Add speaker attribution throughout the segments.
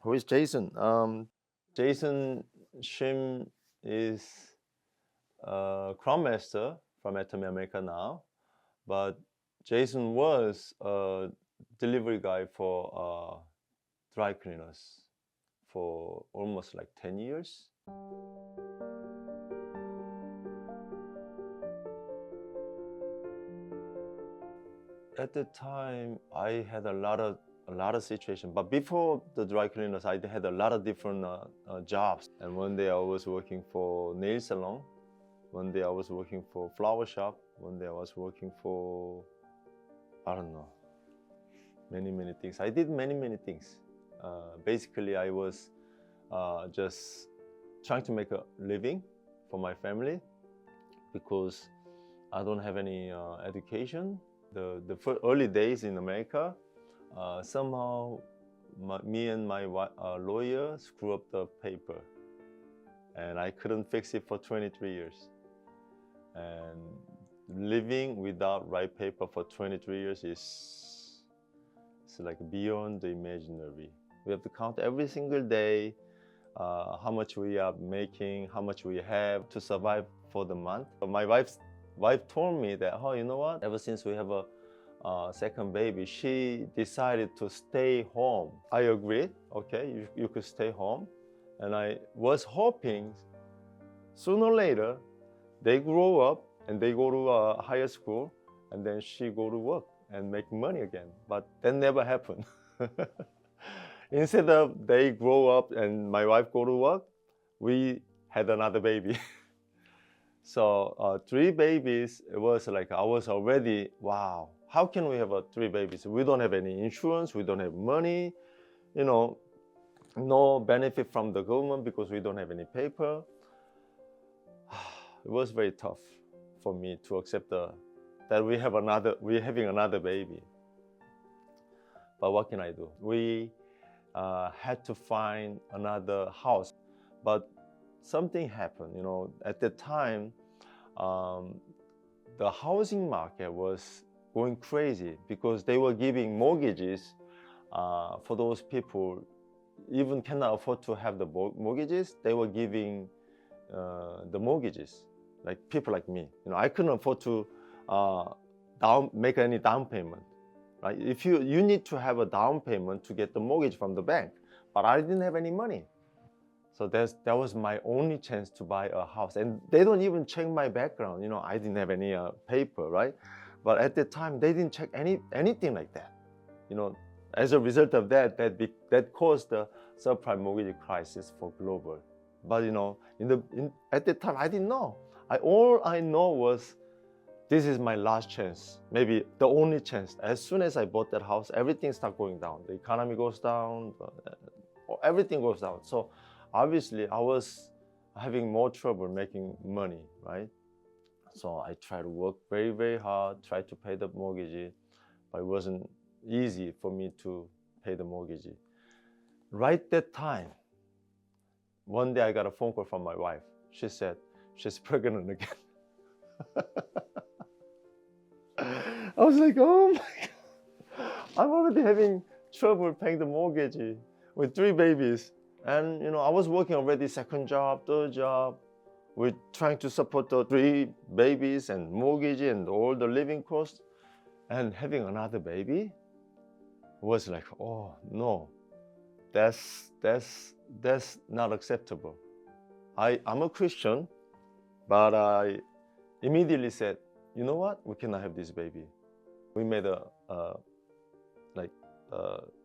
Speaker 1: Who is Jason? Jason Shim is a Crown Master from Atomy America now, but Jason was a delivery guy for dry cleaners for almost like 10 years. At the time, I had a lot of situation. But before the dry cleaners, I had a lot of different jobs. And one day I was working for nail salon. One day I was working for flower shop. One day I was working for, I don't know, many things. I did many things. Basically, I was just trying to make a living for my family because I don't have any education. The early days in America, somehow me and my lawyer screw up the paper, and I couldn't fix it for 23 years. And living without right paper for 23 years is like beyond the imaginary. We have to count every single day how much we are making, how much we have to survive for the month. My wife told me that, oh, you know what? Ever since we have a second baby, she decided to stay home. I agreed, okay, you could stay home. And I was hoping sooner or later, they grow up and they go to a higher school, and then she go to work and make money again. But that never happened. Instead of they grow up and my wife go to work, we had another baby. So 3 babies, it was like I was already, wow, how can we have 3 babies? We don't have any insurance, we don't have money, you know, no benefit from the government because we don't have any paper. It was very tough for me to accept that we're having another baby. But what can I do? We had to find another house, but something happened. You know, at the time, the housing market was going crazy because they were giving mortgages for those people even cannot afford to have the mortgages. They were giving the mortgages, like people like me. You know, I couldn't afford to make any down payment. Right? If you need to have a down payment to get the mortgage from the bank, but I didn't have any money. So that was my only chance to buy a house. And they don't even check my background. You know, I didn't have any paper, right? But at the time, they didn't check anything like that. You know, as a result of that caused the subprime mortgage crisis for global. But you know, at the time, I didn't know. All I know was this is my last chance, maybe the only chance. As soon as I bought that house, everything started going down. The economy goes down, everything goes down. So obviously, I was having more trouble making money, right? So I tried to work very hard, tried to pay the mortgage, but it wasn't easy for me to pay the mortgage. Right that time, one day I got a phone call from my wife. She said, she's pregnant again. I was like, oh my God, I'm already having trouble paying the mortgage with 3 babies. And you know, I was working already, second job, third job. We're trying to support the 3 babies and mortgage and all the living costs. And having another baby was like, oh no, that's not acceptable. I'm a Christian, but I immediately said, you know what? We cannot have this baby. We made a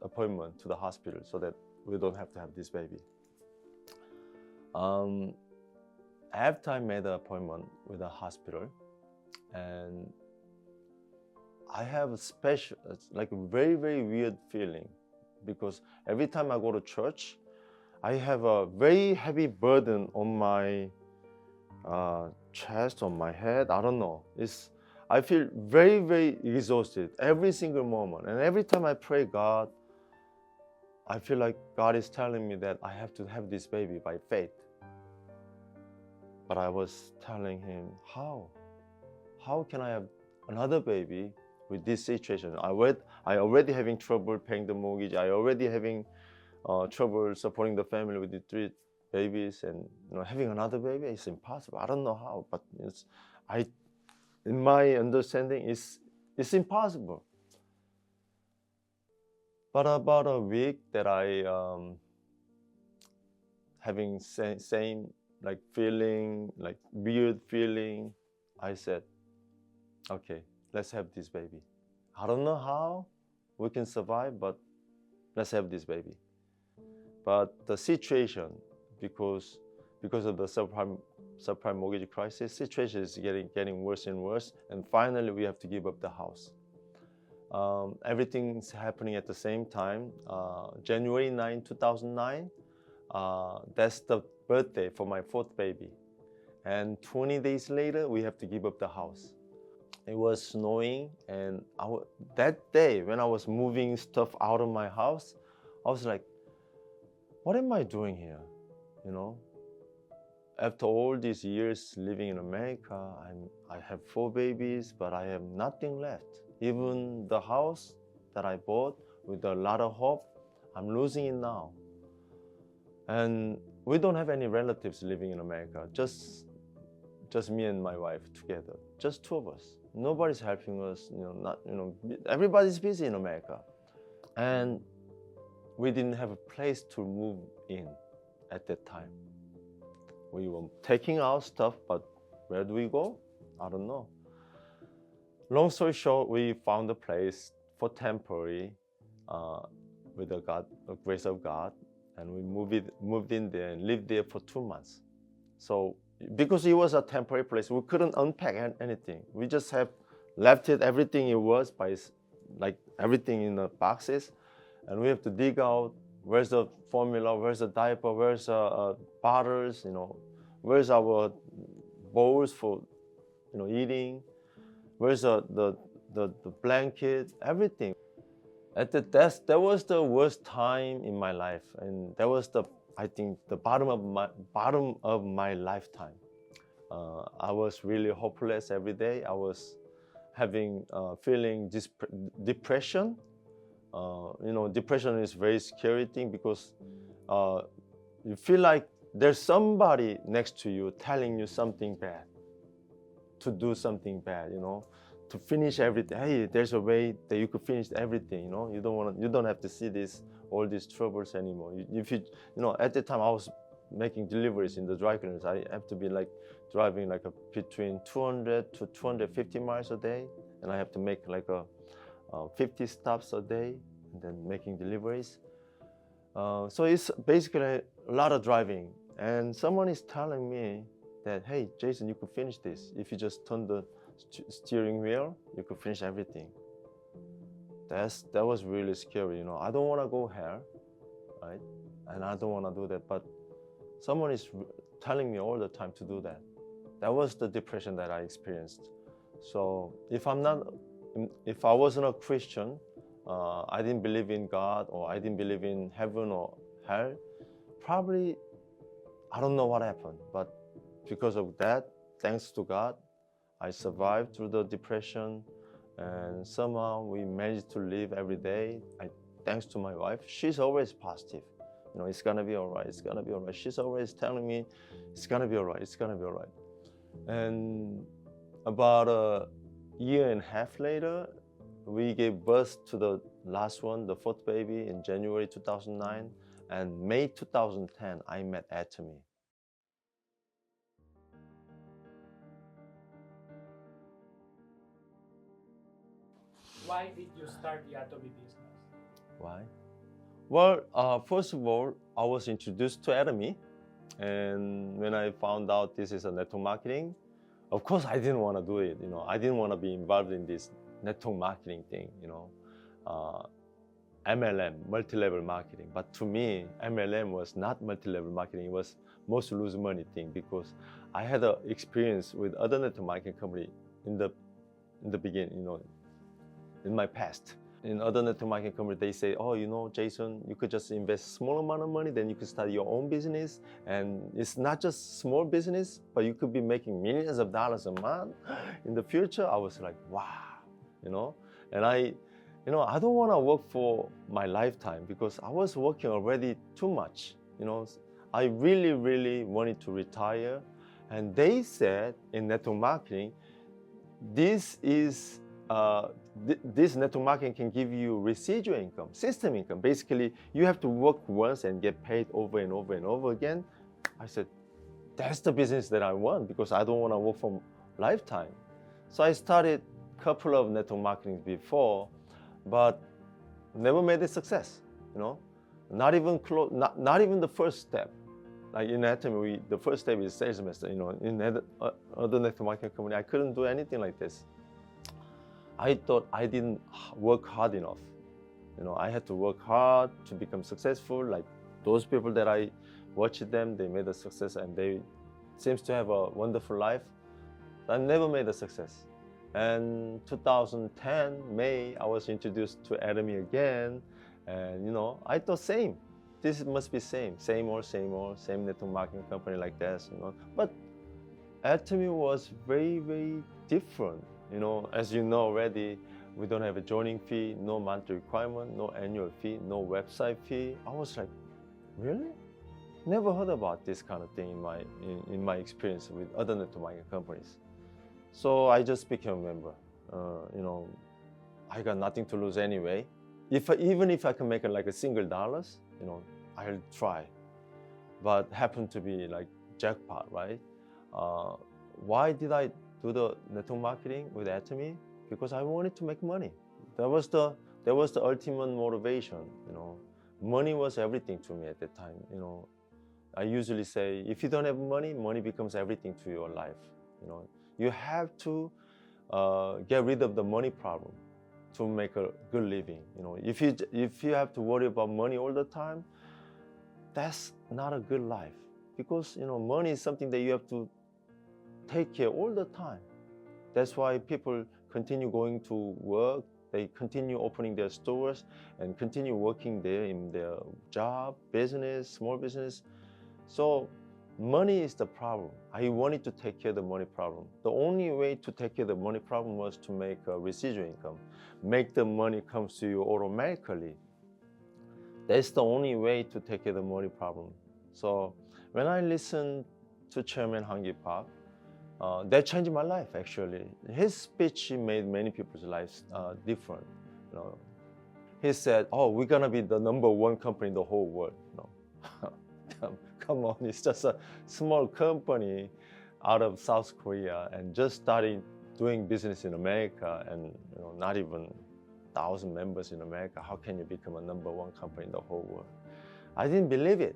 Speaker 1: appointment to the hospital so that we don't have to have this baby. After I made an appointment with a hospital, and I have a special, like a very weird feeling, because every time I go to church, I have a very heavy burden on my chest, on my head. I don't know. I feel very exhausted every single moment. And every time I pray God, I feel like God is telling me that I have to have this baby by faith. But I was telling him, how? How can I have another baby with this situation? I already having trouble paying the mortgage. I already having trouble supporting the family with the 3 babies, and having another baby is impossible. I don't know how, but in my understanding, it's impossible. But about a week that I having same like feeling, like weird feeling, I said, okay, let's have this baby. I don't know how we can survive, but let's have this baby. But the situation, because of the subprime mortgage crisis, situation is getting worse and worse, and finally we have to give up the house. Everything's happening at the same time. January 9, 2009, that's the birthday for my 4th baby. And 20 days later, we have to give up the house. It was snowing, and that day when I was moving stuff out of my house, I was like, what am I doing here? After all these years living in America, I have 4 babies, but I have nothing left. Even the house that I bought with a lot of hope, I'm losing it now. And we don't have any relatives living in America, just me and my wife together, just 2 of us. Nobody's helping us, everybody's busy in America. And we didn't have a place to move in at that time. We were taking our stuff, but where do we go? I don't know. Long story short, we found a place for temporary with the grace of God, and we moved in there and lived there for 2 months. So because it was a temporary place, we couldn't unpack anything. We just have left it everything it was, by like everything in the boxes, and we have to dig out where's the formula, where's the diaper, where's the bottles, where's our bowls for eating, where's the blanket, everything. That was the worst time in my life, and that was I think the bottom of my lifetime. I was really hopeless every day. I was having feeling depression. Depression is a very scary thing, because you feel like there's somebody next to you telling you something bad, to do something bad, to finish everything. Hey, there's a way that you could finish everything. You don't have to see all these troubles anymore. At the time I was making deliveries in the dry cleaners. I have to be like driving like between 200 to 250 miles a day, and I have to make like 50 stops a day, and then making deliveries. So it's basically a lot of driving, and someone is telling me that, hey, Jason, you could finish this. If you just turn the steering wheel, you could finish everything. That was really scary. I don't want to go here, right? And I don't want to do that, but someone is telling me all the time to do that. That was the depression that I experienced. So if I wasn't a Christian, I didn't believe in God, or I didn't believe in heaven or hell, probably I don't know what happened. But because of that, thanks to God, I survived through the depression, and somehow we managed to live every day. Thanks to my wife, she's always positive. It's gonna be all right, it's gonna be all right. She's always telling me, it's gonna be all right, it's gonna be all right. And about a year and a half later, we gave birth to the last one, the 4th baby, in January 2009. And May 2010, I met Atomy.
Speaker 2: Why did you start the Atomy business?
Speaker 1: Why? Well, first of all, I was introduced to Atomy, and when I found out this is a network marketing, of course I didn't want to do it. I didn't want to be involved in this network marketing thing. MLM, multi-level marketing. But to me, MLM was not multi-level marketing. It was most lose money thing, because I had an experience with other network marketing company in the beginning, in my past. In other network marketing company, they say, oh, Jason, you could just invest small amount of money, then you could start your own business. And it's not just small business, but you could be making millions of dollars a month in the future. I was like, wow, And you know, I don't want to work for my lifetime because I was working already too much. You know, I really, really wanted to retire. And they said in network marketing, this network marketing can give you residual income, system income. Basically, you have to work once and get paid over and over and over again. I said, that's the business that I want because I don't want to work for lifetime. So I started a couple of network marketing before, but never made a success. You know, not even close, not even the first step. Like in Atomy, the first step is sales master. You know, in other network marketing company, I couldn't do anything like this. I thought I didn't work hard enough. You know, I had to work hard to become successful. Like those people that I watched them, they made a success and they seems to have a wonderful life. I never made a success. And 2010 May, I was introduced to Atomy again, and you know, I thought same. This must be same network marketing company like this, you know. But Atomy was very, very different. You know, as you know already, we don't have a joining fee, no monthly requirement, no annual fee, no website fee. I was like, really? Never heard about this kind of thing in my experience with other network marketing companies. So I just became a member. You know, I got nothing to lose anyway. Even if I can make like a single dollars, you know, I'll try. But happened to be like jackpot, right? Why did I do the network marketing with Atomy? Because I wanted to make money. That was the ultimate motivation. You know, money was everything to me at that time. You know, I usually say, if you don't have money, money becomes everything to your life. You know, you have to get rid of the money problem to make a good living. You know, if you have to worry about money all the time, that's not a good life, because you know, money is something that you have to take care all the time. That's why people continue going to work. They continue opening their stores and continue working there in their job, business, small business. So money is the problem. I wanted to take care of the money problem. The only way to take care of the money problem was to make a residual income, make the money come to you automatically. That's the only way to take care of the money problem. So when I listened to Chairman Hangi Park, that changed my life actually. His speech made many people's lives different. You know, he said, "Oh, we're gonna be the #1 company in the whole world." No, come on, it's just a small company out of South Korea and just starting doing business in America, and you know, not even 1,000 members in America. How can you become a #1 company in the whole world? I didn't believe it.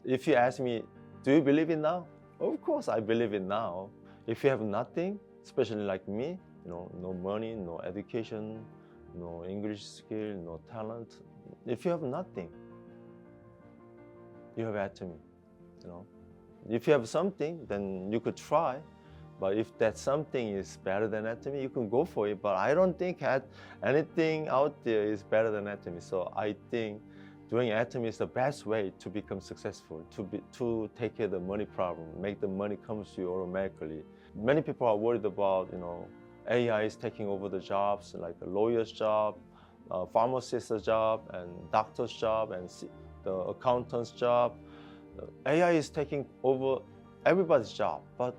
Speaker 1: If you ask me, do you believe it now? Of course, I believe it now. If you have nothing, especially like me, you know, no money, no education, no English skill, no talent. If you have nothing, you have Atomy. You know, if you have something, then you could try. But if that something is better than Atomy, you can go for it. But I don't think anything out there is better than Atomy. So I think doing Atomy is the best way to become successful, to take care of the money problem, make the money come to you automatically. Many people are worried about, you know, AI is taking over the jobs, like a lawyer's job, pharmacist's job, and doctor's job, and the accountant's job. AI is taking over everybody's job. But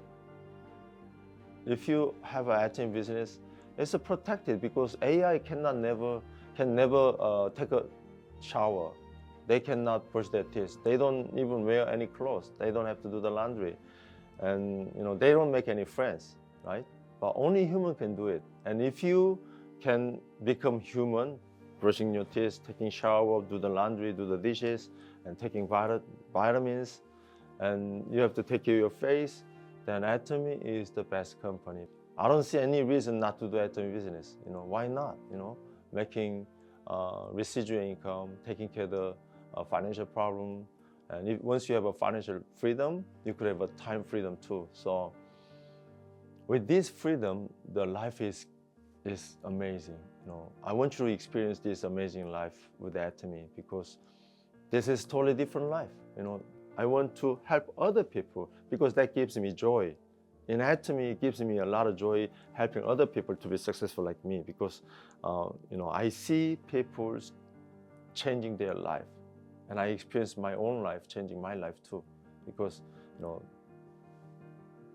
Speaker 1: if you have an Atomy business, it's protected because AI can never take a shower. They cannot brush their teeth. They don't even wear any clothes. They don't have to do the laundry, and you know, they don't make any friends, right? But only human can do it. And if you can become human, brushing your teeth, taking shower, do the laundry, do the dishes, and taking vitamins, and you have to take care of your face, then Atomy is the best company. I don't see any reason not to do Atomy business. You know, why not? You know, making residual income, taking care of the financial problem, and once you have a financial freedom, you could have a time freedom too. So with this freedom, the life is amazing. You know, I want you to experience this amazing life with Atomy because this is totally different life. You know, I want to help other people because that gives me joy. in Atomy, it gives me a lot of joy helping other people to be successful like me, because I see people changing their life, and I experience my own life changing my life too, because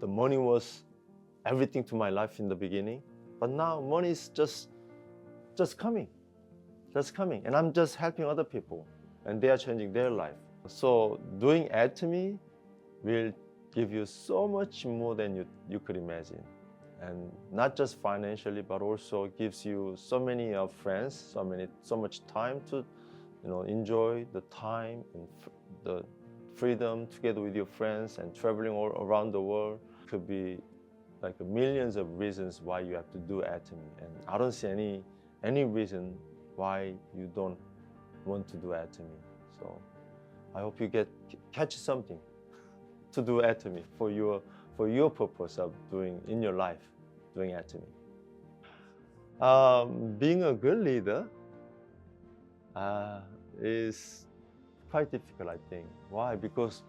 Speaker 1: the money was everything to my life in the beginning, but now money is just coming, and I'm just helping other people, and they are changing their life. So doing Atomy will give you so much more than you could imagine, and not just financially, but also gives you so many friends, so much time to enjoy the time and the freedom together with your friends and traveling all around the world. Could be like millions of reasons why you have to do Atomy, and I don't see any reason why you don't want to do Atomy. So I hope you catch something to do Atomy for your purpose of doing in your life, doing Atomy. Being a good leader is quite difficult, I think. Why? Because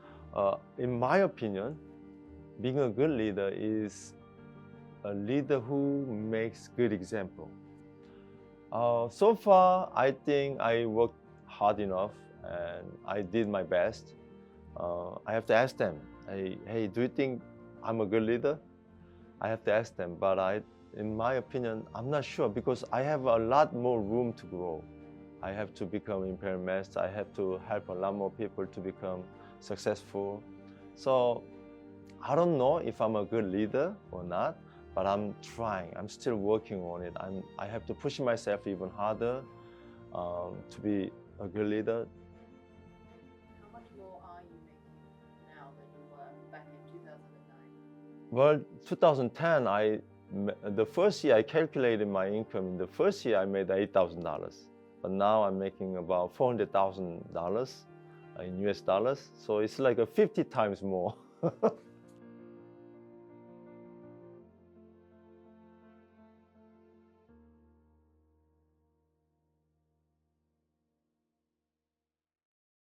Speaker 1: in my opinion, being a good leader is a leader who makes good example. So far, I think I worked hard enough and I did my best. I have to ask them, hey, do you think I'm a good leader? I have to ask them, but in my opinion, I'm not sure, because I have a lot more room to grow. I have to become Imperial Master. I have to help a lot more people to become successful. So I don't know if I'm a good leader or not, but I'm trying. I'm still working on it. I have to push myself even harder to be a good leader.
Speaker 3: How much more are you making now than you were back in 2009?
Speaker 1: Well, 2010, the first year I calculated my income. In the first year I made $8,000, but now I'm making about $400,000 in US dollars. So it's like 50 times more.